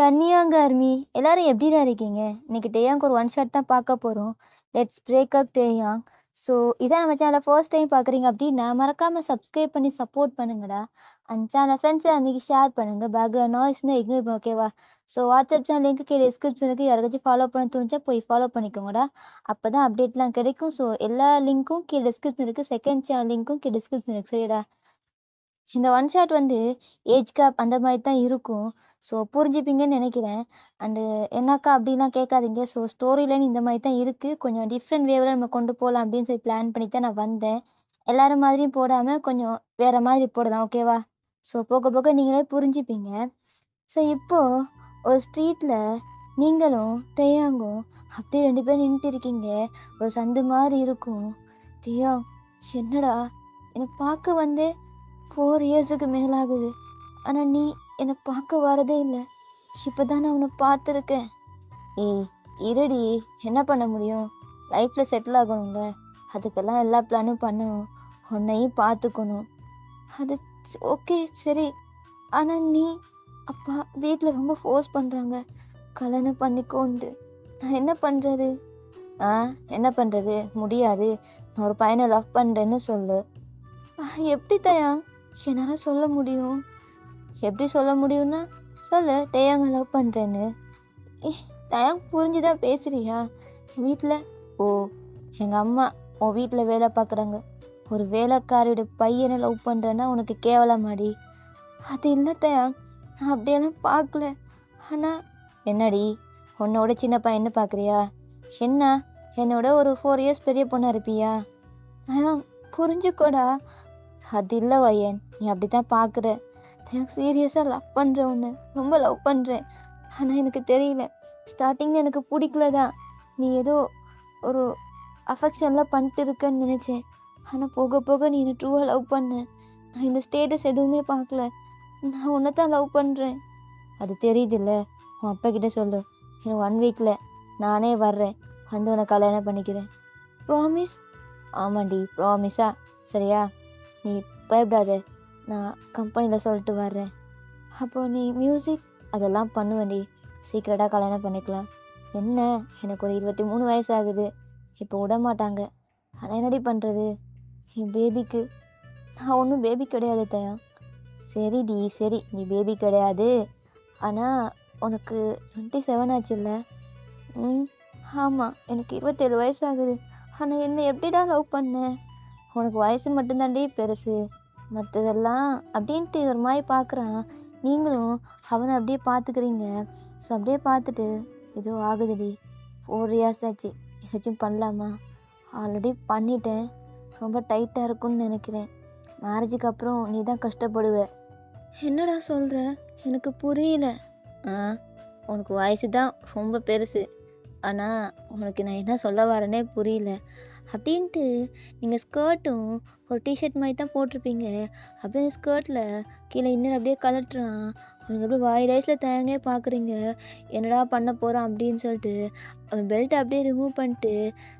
அன்னியாங்க army எல்லாரும் எப்படிடா இருக்கீங்க? இன்னைக்கு டேயாங்க்கு ஒரு ஒன் ஷாட் தான் பார்க்க போறோம். லெட்ஸ் பிரேக் அப் டேயாங். ஸோ இதான் நம்ம சேனலை ஃபர்ஸ்ட் டைம் பார்க்குறீங்க அப்படின்னா மறக்காம சப்ஸ்கிரைப் பண்ணி சப்போர்ட் பண்ணுங்கடா. அந்த சேனல் ஃப்ரெண்ட்ஸ் அன்றைக்கி ஷேர் பண்ணுங்கள். பேக்ரவுண்ட் நாய்ஸ்னால் இக்னோர் பண்ண ஓகேவா? ஸோ வாட்ஸ்அப் சேனல் லிங்க்கு கீழே டிஸ்கிரிப்ஷனுக்கு யாருக்காச்சும் ஃபாலோ பண்ண தோணுச்சா போய் ஃபாலோ பண்ணிக்கோங்கடா. அப்போ தான் அப்டேட்லாம் கிடைக்கும். ஸோ எல்லா லிங்க்கும் கீழே டிஸ்கிரிப்ஷன் இருக்குது. செகண்ட் சேனல் லிங்க்கும் கீழே டிஸ்கிரிப்ஷன் இருக்குது. சரிடா? இந்த ஒன் ஷாட் வந்து ஏஜ் கேப் அந்த மாதிரி தான் இருக்கும். ஸோ புரிஞ்சுப்பீங்கன்னு நினைக்கிறேன். அண்டு என்னக்கா அப்படின்லாம் கேட்காதீங்க. ஸோ ஸ்டோரி லைன் இந்த மாதிரி தான் இருக்குது. கொஞ்சம் டிஃப்ரெண்ட் வேவில் நம்ம கொண்டு போகலாம் அப்படின்னு சொல்லி பிளான் பண்ணி தான் நான் வந்தேன். எல்லோரும் மாதிரியும் போடாமல் கொஞ்சம் வேறு மாதிரி போடலாம் ஓகேவா? ஸோ போக போக நீங்களே புரிஞ்சுப்பீங்க. ஸோ இப்போது ஒரு ஸ்ட்ரீட்டில் நீங்களும் டேயாங்கும் அப்படியே 2 பேரும் நின்றுட்டு இருக்கீங்க. ஒரு சந்து மாதிரி இருக்கும். டேயாங், என்னடா என்னை பார்க்க வந்தே 4 இயர்ஸுக்கு மேலாகுது. ஆனால் நீ என்னை பார்க்க வரதே இல்லை. இப்போ தான் நான் உன்னை பார்த்துருக்கேன். ஏய் இருடி, என்ன பண்ண முடியும்? லைஃப்பில் செட்டில் ஆகணுங்க. அதுக்கெல்லாம் எல்லா பிளானும் பண்ணணும். உன்னையும் பார்த்துக்கணும். அது ஓகே சரி. ஆனால் நீ அப்பா வீட்டில் ரொம்ப ஃபோர்ஸ் பண்ணுறாங்க கல்யாணம் பண்ணிக்கோண்டு. நான் என்ன பண்ணுறது? என்ன பண்ணுறது? முடியாது. நான் ஒரு பையனை லவ் பண்ணுறேன்னு சொல்லு. எப்படி தயா என்னால் சொல்ல முடியும்? எப்படி சொல்ல முடியும்னா சொல்லு, டேயாங்க லவ் பண்ணுறேன்னு. தயாங் புரிஞ்சுதான் பேசுறியா? வீட்டில் எங்கள் அம்மா உன் வீட்டில் வேலை பார்க்குறாங்க. ஒரு வேலைக்காரியோட பையனை லவ் பண்ணுறேன்னா உனக்கு கேவலமாடி? அது இல்லை தயாங், நான் அப்படியெல்லாம் பார்க்கல. ஆனால் என்னடி, உன்னோட சின்ன பையனை பார்க்குறியா? என்ன என்னோட ஒரு 4 இயர்ஸ் பெரிய பொண்ணாக இருப்பியா? தயாங் புரிஞ்சுக்கோடா. அது இல்லை வையன், நீ அப்படி தான் பார்க்குற. எனக்கு சீரியஸாக லவ் பண்ணுறேன், ஒன்று ரொம்ப லவ் பண்ணுறேன். ஆனால் எனக்கு தெரியல, ஸ்டார்டிங்கில் எனக்கு பிடிக்கல தான். நீ ஏதோ ஒரு அஃபெக்ஷன்லாம் பண்ணிட்டு இருக்கேன்னு நினச்சேன். ஆனால் போக போக நீ என்னை ட்ரூவாக லவ் பண்ண. நான் இந்த ஸ்டேட்டஸ் எதுவுமே பார்க்கல. நான் உன்னை தான் லவ் பண்ணுறேன். அது தெரியுதுல்ல, உன் அப்பா கிட்டே சொல்லு. இன்னும் 1 வீக்கில் நானே வர்றேன், வந்து உன்னை கல்யாணம் பண்ணிக்கிறேன். ப்ராமிஸ்? ஆமாண்டி, ப்ராமிஸா? சரியா? நீ பயப்படாத, நான் கம்பெனியில் சொல்லிட்டு வர்றேன். அப்போது நீ மியூசிக் அதெல்லாம் பண்ணுவேண்டி. சீக்கிரட்டாக கல்யாணம் பண்ணிக்கலாம். என்ன, எனக்கு ஒரு 23 வயசு ஆகுது. இப்போ விட மாட்டாங்க. ஆனால் என்னடி பண்ணுறது? என் பேபிக்கு நான் ஒன்றும் பேபி கிடையாது தயா. சரிடி சரி, நீ பேபி கிடையாது. ஆனால் உனக்கு 27 ஆச்சுல்ல? ஆமாம், எனக்கு 27 வயசு ஆகுது. ஆனால் என்னை எப்படிடா லவ் பண்ண? உனக்கு வயசு மட்டும்தாண்டி பெருசு, மற்றதெல்லாம் அப்படின்ட்டு ஒரு மாதிரி பார்க்குறான். நீங்களும் அவனை அப்படியே பார்த்துக்கிறீங்க. ஸோ அப்படியே பார்த்துட்டு ஏதோ ஆகுதுடி, 4 இயர்ஸ் ஆச்சு, ஏதாச்சும் பண்ணலாமா? ஆல்ரெடி பண்ணிட்டேன், ரொம்ப டைட்டாக இருக்கும்னு நினைக்கிறேன். மேரேஜுக்கு அப்புறம் நீ தான் கஷ்டப்படுவ. என்னடா சொல்கிற? எனக்கு புரியல. உனக்கு வயசு தான் ரொம்ப பெருசு, ஆனால் உனக்கு நான் என்ன சொல்ல வரேனே புரியல. அப்படின்ட்டு நீங்கள் ஸ்கர்ட்டும் ஒரு டிஷர்ட் மாதிரி தான் போட்டிருப்பீங்க. அப்படியே ஸ்கர்ட்டில் கீழே இன்னும் அப்படியே கலட்டுறான். அவனுக்கு அப்படியே வாய் ரைஸில் தயங்கே பார்க்குறீங்க. என்னடா பண்ண போகிறான் அப்படின்னு சொல்லிட்டு அவன் பெல்ட்டை அப்படியே ரிமூவ் பண்ணிட்டு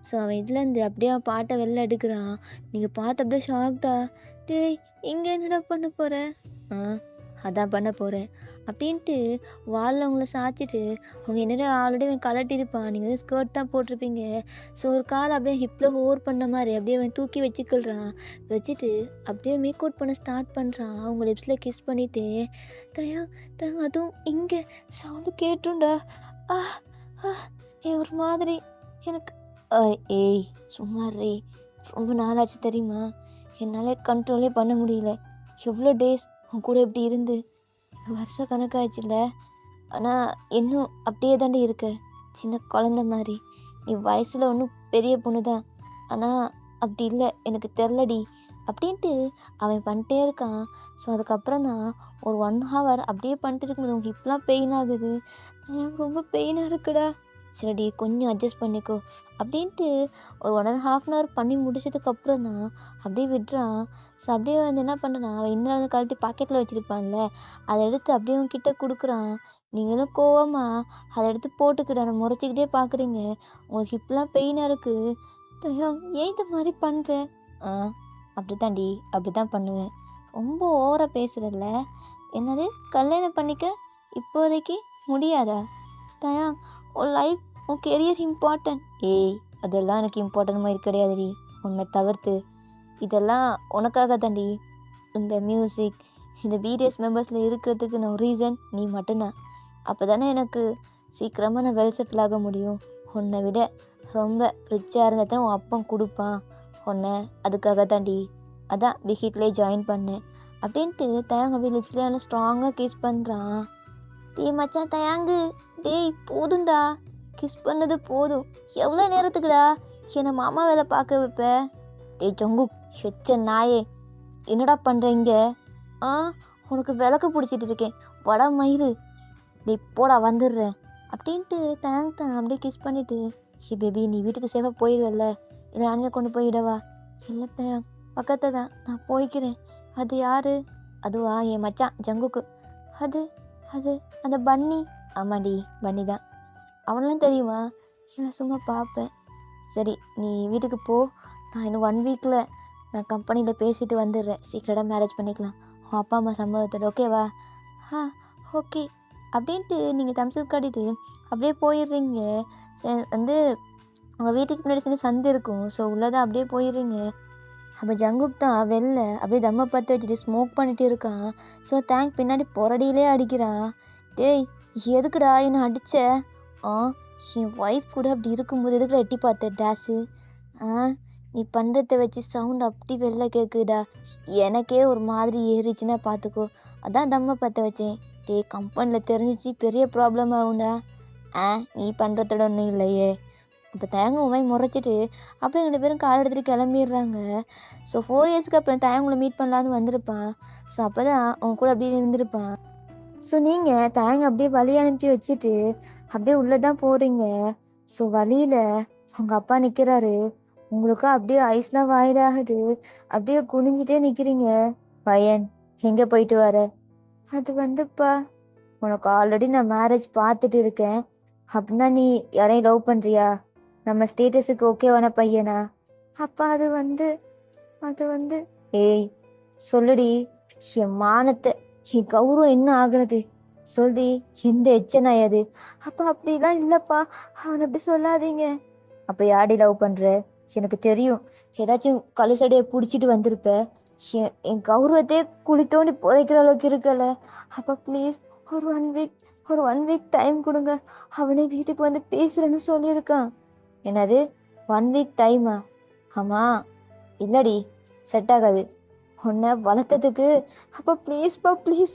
ஸோ அவன் இதுலேருந்து அப்படியே அவன் பாட்டை வெளில எடுக்கிறான். நீங்கள் பார்த்து அப்படியே ஷாக்டா, டேய் இங்கே என்னடா பண்ண போகிற? அதான் பண்ண போகிறேன் அப்படின்ட்டு வாலில் உங்களை சாய்ச்சிட்டு அவங்க என்னடா ஆல்ரெடி அவன் கலட்டியிருப்பான். நீங்கள் வந்து ஸ்கர்ட் தான் போட்டிருப்பீங்க. ஸோ ஒரு காலை அப்படியே ஹிப்பில் ஹோர் பண்ண மாதிரி அப்படியே அவன் தூக்கி வச்சுக்கிறான். வச்சுட்டு அப்படியே மேக் அவுட் பண்ண ஸ்டார்ட் பண்ணுறான். அவங்க லிப்ஸில் கிஸ் பண்ணிவிட்டு தயா அதுவும் இங்கே சவுண்டு கேட்டுண்டா. ஒரு மாதிரி எனக்கு ஏய் சும்மாரி, ரொம்ப நாளாச்சு தெரியுமா? என்னால் கண்ட்ரோலே பண்ண முடியல. எவ்வளோ டேஸ் உன் கூட இப்படி இருந்து வருஷ கணக்காயிடுச்சுல்ல. ஆனால் இன்னும் அப்படியே தாண்டி இருக்க, சின்ன குழந்த மாதிரி. நீ வயசில் ஒன்றும் பெரிய பொண்ணு தான், ஆனால் அப்படி இல்லை, எனக்கு தெரிலடி அப்படின்ட்டு அவன் பண்ணிட்டே இருக்கான். ஸோ அதுக்கப்புறம் தான் ஒரு 1 ஹவர் அப்படியே பண்ணிட்டு இருக்கும்போது உங்கள் ஹிப்லாம் பெயின் ஆகுது. எனக்கு ரொம்ப பெயினாக இருக்குடா. சரிடி கொஞ்சம் அட்ஜஸ்ட் பண்ணிக்கோ அப்படின்ட்டு ஒரு 1.5 ஹவர் பண்ணி முடிச்சதுக்கப்புறம் தான் அப்படியே விடுறான். ஸோ அப்படியே வந்து என்ன பண்ணுறான், அவன் இன்னும் வந்து கழட்டி பாக்கெட்டில் வச்சுருப்பான்ல, அதை எடுத்து அப்படியே அவன் கிட்டே கொடுக்குறான். நீங்களும் கோவமாக அதை எடுத்து போட்டுக்கிட்ட முறைச்சிக்கிட்டே பார்க்குறீங்க. உங்களுக்கு ஹிப்லாம் பெயினாக இருக்குது. ஏன் இந்த மாதிரி பண்ணுற? அப்படி தாண்டி, அப்படி தான் பண்ணுவேன். ரொம்ப ஓவராக பேசுகிறல்ல. என்னது கல்யாணம் பண்ணிக்க இப்போதைக்கு முடியாதா? தயாங், உன் லைஃப் உன் கெரியர் இம்பார்ட்டன்ட். ஏய், அதெல்லாம் எனக்கு இம்பார்ட்டன்ட் மாதிரி கிடையாதுடி. உன்னை தவிர்த்து இதெல்லாம் உனக்காக தாண்டி. இந்த மியூசிக், இந்த பிடிஎஸ் மெம்பர்ஸில் இருக்கிறதுக்கு நான் ரீசன் நீ மட்டும்தான். அப்போ தானே எனக்கு சீக்கிரமாக நான் வெல் செட்டில் ஆக முடியும். உன்னை விட ரொம்ப ரிச்சாக இருந்தால் தான் உன் அப்பன் கொடுப்பான் உன்னை. அதுக்காக தாண்டி அதான் பிஹிட்லேயே ஜாயின் பண்ணேன் அப்படின்ட்டு தயாங் அப்படியே லிப்ஸ்லேயே ஸ்ட்ராங்காக கிஸ் பண்ணுறான். டேய் மச்சான் தயாங்கு, டேய் போதும்டா, கிஸ் பண்ணது போதும். எவ்வளோ நேரத்துக்குடா என்னை மாமா வேலை பார்க்க வைப்ப? டேய் ஜங்குக், ஹெச்ச நாயே, என்னடா பண்ணுறீங்க? உனக்கு விளக்கு பிடிச்சிட்டு இருக்கேன், வட மயிறு. டேய் போடா, வந்துடுறேன் அப்படின்ட்டு தயாங் தான் அப்படியே கிஸ் பண்ணிவிட்டு, ஹே பேபி நீ வீட்டுக்கு சேஃபாக போயிடுவல்ல, இல்லை நானே கொண்டு போயிடவா? இல்லை தயாங், பக்கத்தை தான், நான் போய்க்கிறேன். அது யார்? அதுவா என் மச்சான் ஜங்குக்கு. அது அது அந்த பன்னி. ஆமாடி பன்னி தான். அவனெலாம் தெரியுமா? இல்லை சும்மா பார்ப்பேன். சரி நீ வீட்டுக்கு போ, நான் இன்னும் 1 வீக்கில் நான் கம்பெனியில் பேசிட்டு வந்துடுறேன். சீக்கிரட்டாக மேரேஜ் பண்ணிக்கலாம் உன் அப்பா அம்மா சம்மதத்தோட, ஓகேவா? ஓகே அப்படின்ட்டு நீங்கள் தம்ஸ்அப் காட்டிட்டு அப்படியே போயிடுறீங்க. வந்து உங்கள் வீட்டுக்கு முன்னாடி சேர்ந்து சந்து இருக்கும், ஸோ உள்ளதான் அப்படியே போயிடுறீங்க. அப்போ ஜங்குக் தான் வெளில அப்படியே தம்மை பற்ற வச்சுட்டு ஸ்மோக் பண்ணிட்டு இருக்கான். ஸோ தேங்க் பின்னாடி புரடியிலே அடிக்கிறான். டேய் எதுக்குடா என்னை அடித்த? என் ஒய்ஃப் கூட அப்படி இருக்கும்போது எதுக்குடா எட்டி பார்த்த டேஷு? நீ பண்ணுறத வச்சு சவுண்ட் அப்படி வெளில கேட்குதா, எனக்கே ஒரு மாதிரி ஏறிச்சுன்னா பார்த்துக்கோ. அதான் தம்மை பற்ற வச்சேன். டேய் கம்பெனியில் தெரிஞ்சிச்சு பெரிய ப்ராப்ளம் ஆகும்டா. நீ பண்ணுறதோட ஒன்றும் இல்லையே. இப்போ தயங்க உண்மை முறைச்சிட்டு அப்படியே 2 பேரும் கார் எடுத்துகிட்டு கிளம்பிடுறாங்க. ஸோ 4 இயர்ஸ்க்கு அப்புறம் தயங்களை மீட் பண்ணலான்னு வந்திருப்பான். ஸோ அப்போ தான் அவங்க கூட அப்படியே இருந்திருப்பான். ஸோ நீங்கள் தயங்க அப்படியே வழி அனுப்பி வச்சுட்டு அப்படியே உள்ளே தான் போகிறீங்க. ஸோ வழியில் உங்கள் அப்பா நிற்கிறாரு. உங்களுக்கா அப்படியே ஐஸ்லாம் வாயிடாகுது. அப்படியே குனிஞ்சிட்டே நிற்கிறீங்க. பையன் எங்கே போயிட்டு வர? அது வந்துப்பா, உனக்கு ஆல்ரெடி நான் மேரேஜ் பார்த்துட்டு இருக்கேன். அப்படின்னா நீ யாரையும் லவ் பண்ணுறியா? நம்ம ஸ்டேட்டஸுக்கு ஓகேவான பையனா? அப்பா அது வந்து ஏய் சொல்லுடி, என் மானத்தை என் கௌரவம் என்ன ஆகுறது சொல்டி, எந்த எச்சனாய் அது? அப்பா அப்படிலாம் இல்லைப்பா, அவனை அப்படி சொல்லாதீங்க. அப்போ யாடி லவ் பண்ணுற? எனக்கு தெரியும், ஏதாச்சும் கழுசடையை பிடிச்சிட்டு வந்திருப்ப. என் கௌரவத்தையே குழி தோண்டி புதைக்கிற அளவுக்கு இருக்கல. அப்பா ப்ளீஸ் ஒரு ஒன் வீக் டைம் கொடுங்க. அவனே வீட்டுக்கு வந்து பேசுகிறேன்னு சொல்லியிருக்கான். என்னது 1 வீக் டைமா? ஆமாம், இல்லடி செட் ஆகாது உன்னை வளர்த்ததுக்கு. அப்போ ப்ளீஸ்ப்பா ப்ளீஸ்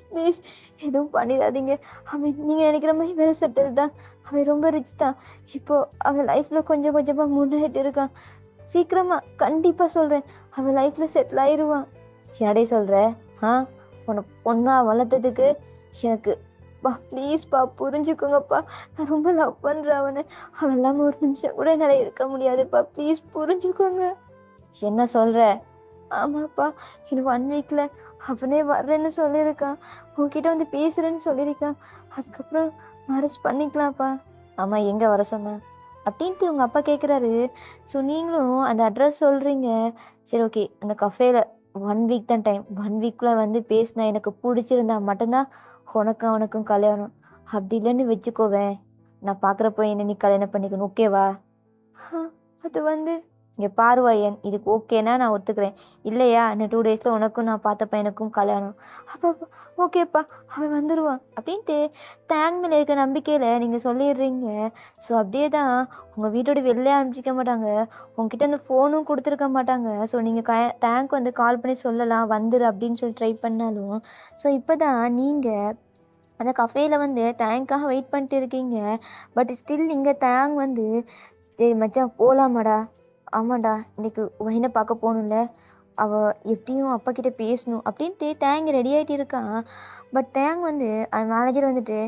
எதுவும் பண்ணிடாதீங்க. அவன் நீங்கள் நினைக்கிற மாதிரி வேலை செட்டது தான். அவன் ரொம்ப ரிச் தான். இப்போது அவன் லைஃப்பில் கொஞ்சம் கொஞ்சமாக முன்னேறிட்டு இருக்கான். சீக்கிரமாக கண்டிப்பாக சொல்கிறேன், அவன் லைஃப்பில் செட்டில் ஆயிடுவான். என்னடே சொல்கிற? உன்னை பொண்ணா வளர்த்ததுக்கு எனக்கு ப்ளீஸ்ப்பா புரிஞ்சுக்கோங்கப்பா. நான் ரொம்ப லவ் பண்ணுறேன் அவனை. அவன் இல்லாமல் ஒரு நிமிஷம் கூட என்னால் இருக்க முடியாதுப்பா. ப்ளீஸ் புரிஞ்சுக்கோங்க. என்ன சொல்கிற? ஆமாப்பா, இன்னும் 1 வீக்கில் அவனே வர்றேன்னு சொல்லியிருக்கான். உங்ககிட்ட வந்து பேசுகிறேன்னு சொல்லியிருக்கான். அதுக்கப்புறம் மேரேஜ் பண்ணிக்கலாம்ப்பா. ஆமாம், எங்கே வர சொன்னேன் அப்படின்ட்டு உங்கள் அப்பா கேட்குறாரு. ஸோ நீங்களும் அந்த அட்ரஸ் சொல்கிறீங்க. சரி ஓகே, அந்த கஃபேல 1 வீக் தான் டைம். 1 வீக்கில் வந்து பேசினா எனக்கு பிடிச்சிருந்தா மட்டும்தான் அவனுக்கும் கல்யாணம். அப்படி இல்லைன்னு வச்சுக்கோவேன், நான் பார்க்குறப்போ என்ன நீ கல்யாணம் பண்ணிக்கணும், ஓகேவா? அது வந்து இங்கே பாருவாயன், இதுக்கு ஓகேனா நான் ஒத்துக்கிறேன். இல்லையா இன்னும் 2 டேஸில் உனக்கும் நான் பார்த்த பையனுக்கும் கல்யாணம். அப்போ ஓகேப்பா, அவன் வந்துடுவான் அப்படின்ட்டு தேங்க் மேலே இருக்க நம்பிக்கையில் நீங்கள் சொல்லிடுறீங்க. ஸோ அப்படியே தான் உங்கள் வீட்டோட வெளிலே அனுப்பிச்சிக்க மாட்டாங்க. உங்ககிட்ட அந்த ஃபோனும் கொடுத்துருக்க மாட்டாங்க. ஸோ நீங்கள் தேங்க் வந்து கால் பண்ணி சொல்லலாம் வந்துடு அப்படின்னு சொல்லி ட்ரை பண்ணாலும். ஸோ இப்போ தான் நீங்கள் அந்த கஃபேயில் வந்து தேங்க்காக வெயிட் பண்ணிட்டு இருக்கீங்க. பட் ஸ்டில் இங்கே தேங்க் வந்து, சரி மச்சான் போகலாமாடா? ஆமாண்டா, இன்றைக்கி ஒயினை பார்க்க போகணும்ல, அவள் எப்படியும் அப்பா கிட்டே பேசணும் அப்படின்ட்டு தேங் ரெடி ஆகிட்டு இருக்கான். பட் தேங் வந்து அவன் மேனேஜர் வந்துட்டு,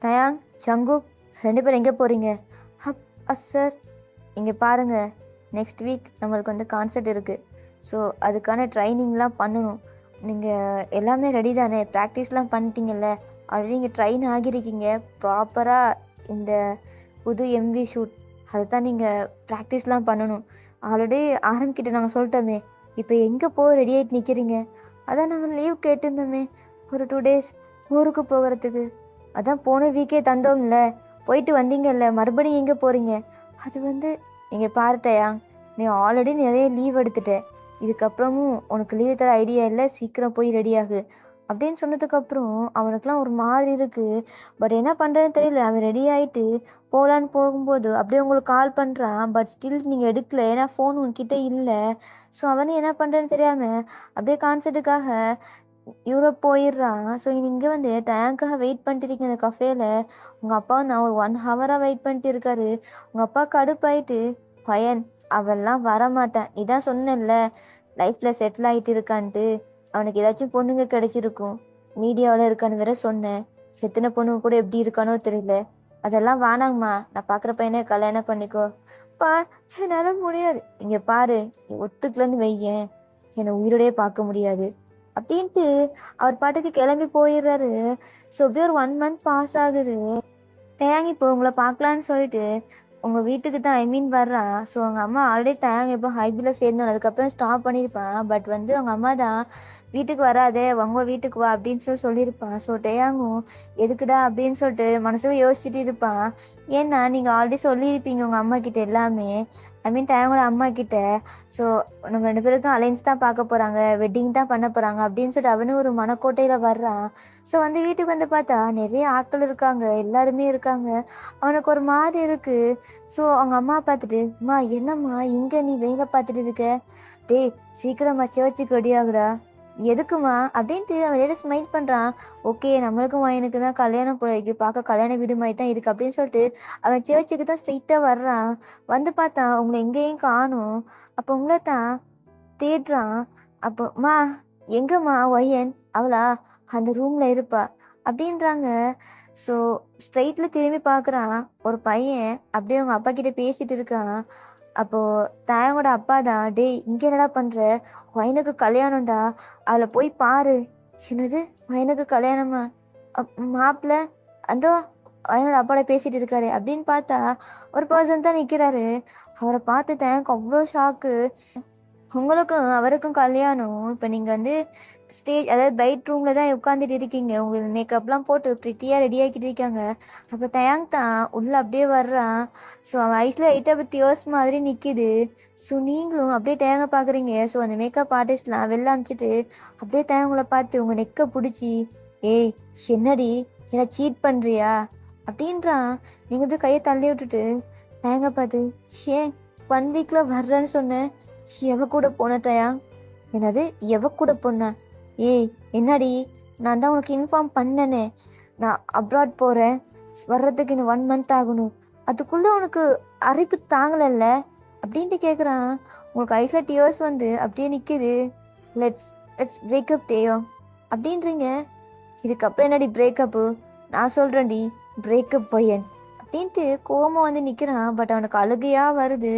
தயாங் ஜங்குக் 2 பேரும் எங்கே போகிறீங்க? சார் இங்கே பாருங்கள், நெக்ஸ்ட் வீக் நம்மளுக்கு வந்து கான்சர்ட் இருக்குது. ஸோ அதுக்கான ட்ரைனிங்லாம் பண்ணணும். நீங்கள் எல்லாமே ரெடி தானே? ப்ராக்டிஸ்லாம் பண்ணிட்டீங்கல்ல, ஆல்ரெடி நீங்கள் ட்ரெயின் ஆகியிருக்கீங்க. ப்ராப்பராக இந்த புது எம்வி ஷூட் அதை தான் நீங்கள் ப்ராக்டிஸ்லாம் பண்ணணும். ஆல்ரெடி ஆரம்பிக்கிட்ட நாங்கள் சொல்லிட்டோமே, இப்போ எங்கே ரெடி ஆகிட்டு நிற்கிறீங்க? அதான் நாங்கள் லீவ் கேட்டிருந்தோமே ஒரு 2 டேஸ் ஊருக்கு போகிறதுக்கு. அதான் போன வீக்கே தந்தோம்ல, போயிட்டு வந்தீங்கல்ல, மறுபடியும் எங்கே போகிறீங்க? அது வந்து இங்கே பாரு டயாங், நீ ஆல்ரெடி நிறைய லீவ் எடுத்துட்ட. இதுக்கப்புறமும் உனக்கு லீவ் தர ஐடியா இல்லை, சீக்கிரம் போய் ரெடியாகு அப்படின்னு சொன்னதுக்கப்புறம் அவனுக்குலாம் ஒரு மாதிரி இருக்குது. பட் என்ன பண்ணுறதுன்னு தெரியல. அவன் ரெடி ஆகிட்டு போகலான்னு போகும்போது அப்படியே உங்களுக்கு கால் பண்ணுறான். பட் ஸ்டில் நீங்கள் எடுக்கல, ஏன்னா ஃபோன் உங்ககிட்ட இல்லை. ஸோ அவனே என்ன பண்ணுறதுன்னு தெரியாமல் அப்படியே கான்சர்ட்டுக்காக யூரோப் போயிடுறான். ஸோ இங்கே வந்து டயாங்காக வெயிட் பண்ணிட்டு இருக்கீங்க அந்த கஃபேல. உங்கள் அப்பா வந்து ஒரு 1 ஹவராக வெயிட் பண்ணிட்டு இருக்காரு. உங்கள் அப்பா கடுப்பாயிட்டு, பையன் அவெல்லாம் வரமாட்டான், நீ தான் சொன்னேன்ல லைஃப்பில் செட்டில் ஆகிட்டு இருக்கான்ட்டு, அவனுக்கு ஏதாச்சும் பொண்ணுங்க கிடைச்சிருக்கும், மீடியாவில் இருக்கான்னு வேற சொன்னேன். எத்தனை பொண்ணுங்க கூட எப்படி இருக்கானோ தெரியல. அதெல்லாம் வேணாங்கம்மா, நான் பார்க்குற பையனை கல்யாணம் பண்ணிக்கோ. பா, என்னால் முடியாது. இங்கே பாரு, நீ ஒத்துக்கலன்னு வையேன், என்னை உயிரோடையே பார்க்க முடியாது அப்படின்ட்டு அவர் பாட்டுக்கு கிளம்பி போயிடுறாரு. ஸோ அப்படியே ஒரு 1 மந்த் பாஸ் ஆகுது. டயாங் இப்போ உங்களை பார்க்கலான்னு சொல்லிட்டு உங்கள் வீட்டுக்கு தான் வர்றான். ஸோ அவங்க அம்மா ஆல்ரெடி டயாங் எப்போ ஹைபியில் சேர்ந்தோம் அதுக்கப்புறம் ஸ்டாப் பண்ணியிருப்பான். பட் வந்து அவங்க அம்மா தான் வீட்டுக்கு வராதே, உங்கள் வீட்டுக்கு வா அப்படின்னு சொல்லியிருப்பான். ஸோ டயாங்கும் எதுக்குடா அப்படின்னு சொல்லிட்டு மனசுக்கு யோசிச்சுட்டு இருப்பான். ஏன்னா நீங்கள் ஆல்ரெடி சொல்லியிருப்பீங்க உங்கள் அம்மா கிட்ட எல்லாமே, டயாங்கோட அம்மா கிட்ட. ஸோ நம்ம 2 பேருக்கும் அலைன்ஸ் தான் பார்க்க போகிறாங்க, வெட்டிங் தான் பண்ண போகிறாங்க அப்படின்னு சொல்லிட்டு அவனு ஒரு மனக்கோட்டையில் வர்றான். ஸோ வந்து வீட்டுக்கு வந்து பார்த்தா நிறைய ஆட்கள் இருக்காங்க, எல்லாருமே இருக்காங்க. அவனுக்கு ஒரு மாதிரி இருக்குது. ஸோ அவங்க அம்மா பார்த்துட்டு, அம்மா என்னம்மா இங்கே நீ வேலை பார்த்துட்டு இருக்க, டேய் சீக்கிரமா சர்ச்சுக்கு ரெடி ஆகுடா. எதுக்குமா அப்படின்ட்டு அவன் லேடி ஸ்மைல் பண்ணுறான். ஓகே, நம்மளுக்கும் எனக்கு தான் கல்யாணம் போயிருக்கு, பார்க்க கல்யாண வீடு மாதிரி தான் இருக்குது அப்படின்னு சொல்லிட்டு அவன் சர்ச்சுக்கு தான் ஸ்ட்ரெயிட்டாக வர்றான். வந்து பார்த்தா உங்களை எங்கேயும் காணும். அப்போ உங்களை தான் தேடுறான். அப்போ மா எங்கம்மா ஒய்யன், அவளா அந்த ரூமில் இருப்பா அப்படின்றாங்க. ஸோ ஸ்ட்ரெயிட்டில் திரும்பி பார்க்குறான். ஒரு பையன் அப்படியே அவங்க அப்பா கிட்ட பேசிகிட்டு இருக்கான். அப்போது தாயங்கோட அப்பா தான், டேய் இங்கே என்னடா பண்ணுற, ஒயனுக்கு கல்யாணம்டா, அவளை போய் பாரு. என்னது ஒயனுக்கு கல்யாணமா? மாப்பிள்ள அதோ அவனோட அப்பாவோட பேசிகிட்டு இருக்காரு அப்படின்னு பார்த்தா ஒரு பர்சன் தான் நிற்கிறாரு. அவரை பார்த்து தாயங்க அவ்வளோ ஷாக்கு. உங்களுக்கும் அவருக்கும் கல்யாணம். இப்போ நீங்கள் வந்து ஸ்டேஜ், அதாவது பைட் ரூமில் தான் உட்காந்துட்டு இருக்கீங்க. உங்களுக்கு மேக்கப்லாம் போட்டு ப்ரித்தியாக ரெடி ஆகிக்கிட்டு இருக்காங்க. அப்போ டயாங் தான் உள்ளே அப்படியே வர்றான். ஸோ அவன் ஐஸில் லைட்டாக அப்போ தியோஸ் மாதிரி நிற்கிது. ஸோ நீங்களும் அப்படியே டயாங்கை பார்க்குறீங்க. ஸோ அந்த மேக்கப் ஆர்டிஸ்ட்லாம் வெளில அனுப்பிச்சிட்டு அப்படியே டயாங்களை பார்த்து உங்கள் நெக்கை பிடிச்சி, ஏய் என்னடி என்னை சீட் பண்ணுறியா அப்படின்றான். நீங்கள் அப்படியே கையை தள்ளி விட்டுட்டு டயாங்கை பார்த்து, ஏன் 1 வீக்கில் வர்றேன்னு சொன்னேன், எவ கூட போன டயாங்? என்னது எவ கூட போன? ஏய் என்னடி, நான் தான் உனக்கு இன்ஃபார்ம் பண்ணனே, நான் அப்ராட் போகிறேன், வர்றதுக்கு இன்னும் 1 மந்த் ஆகணும், அதுக்குள்ளே உனக்கு அரிப்பு தாங்கலைல்ல அப்படின்ட்டு கேட்குறான். உங்களுக்கு ஐஸில் டியர்ஸ் வந்து அப்படியே நிற்கிது. லெட்ஸ் பிரேக்கப் டேயோ அப்படின்றீங்க. இதுக்கப்புறம் என்னடி பிரேக்கப்பு? நான் சொல்கிறேன்டி பிரேக்கப் பையன் அப்படின்ட்டு கோவமாக வந்து நிற்கிறான். பட் அவனுக்கு அழுகையாக வருது.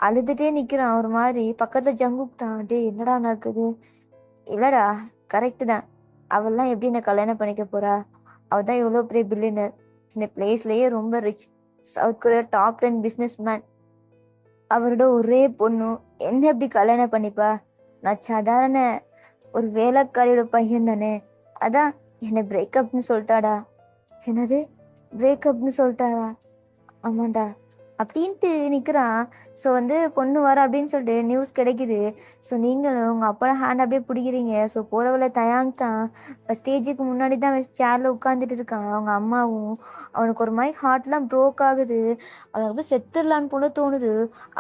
அழுதுகிட்டே நிற்கிறான் ஒரு மாதிரி. பக்கத்தில் ஜங்குக் தான், டே என்னடா நடக்குது? இல்லைடா கரெக்டு தான், அவள்லாம் எப்படி என்னை கல்யாணம் பண்ணிக்க போகிறா? அவள் தான் எவ்வளோ பெரிய பில்லியனர், இந்த பிளேஸ்லேயே ரொம்ப rich, south Korea top 10 business man, அவரோட ஒரே பொண்ணு என்ன எப்படி கல்யாணம் பண்ணிப்பா? நான் சாதாரண ஒரு வேலைக்காரியோட பையன் தானே, அதான் என்னை பிரேக்கப்னு சொல்லிட்டாடா. என்னது பிரேக்கப்னு சொல்லிட்டாரா? ஆமாண்டா அப்படின்ட்டு நிற்கிறான். ஸோ வந்து பொண்ணு வர அப்படின்னு சொல்லிட்டு நியூஸ் கிடைக்குது. ஸோ நீங்களும் உங்கள் அப்பாவோட ஹேண்ட் அப்படியே பிடிக்கிறீங்க. ஸோ போகிறவள தயாங் தான் ஸ்டேஜுக்கு முன்னாடி தான் சேரில் உட்காந்துட்டு இருக்கான். அவங்க அம்மாவும். அவனுக்கு ஒரு மாதிரி ஹார்ட்லாம் ப்ரோக் ஆகுது. அவனுக்கு அப்படியே செத்துடலான்னு போல தோணுது.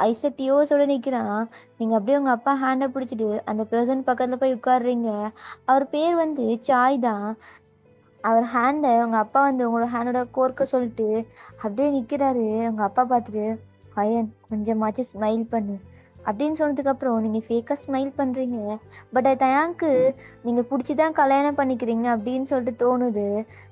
ஐஸில் டியோஸோட நிற்கிறான். நீங்கள் அப்படியே உங்கள் அப்பா ஹேண்டை பிடிச்சிட்டு அந்த பர்சன் பக்கத்தில் போய் உட்காடுறீங்க. அவர் பேர் வந்து சாய் தான். அவர் ஹேண்டை உங்கள் அப்பா வந்து உங்களோட ஹேண்டோட கோர்க்க சொல்லிட்டு அப்படியே நிற்கிறாரு. உங்கள் அப்பா பார்த்துட்டு, பையன் கொஞ்சமாச்சும் ஸ்மைல் பண்ணு அப்படின்னு சொன்னதுக்கப்புறம் நீங்கள் ஃபேக்காக ஸ்மைல் பண்ணுறீங்க. பட் அது தயாங்க்கு நீங்கள் பிடிச்சி தான் கல்யாணம் பண்ணிக்கிறீங்க அப்படின்னு சொல்லிட்டு தோணுது.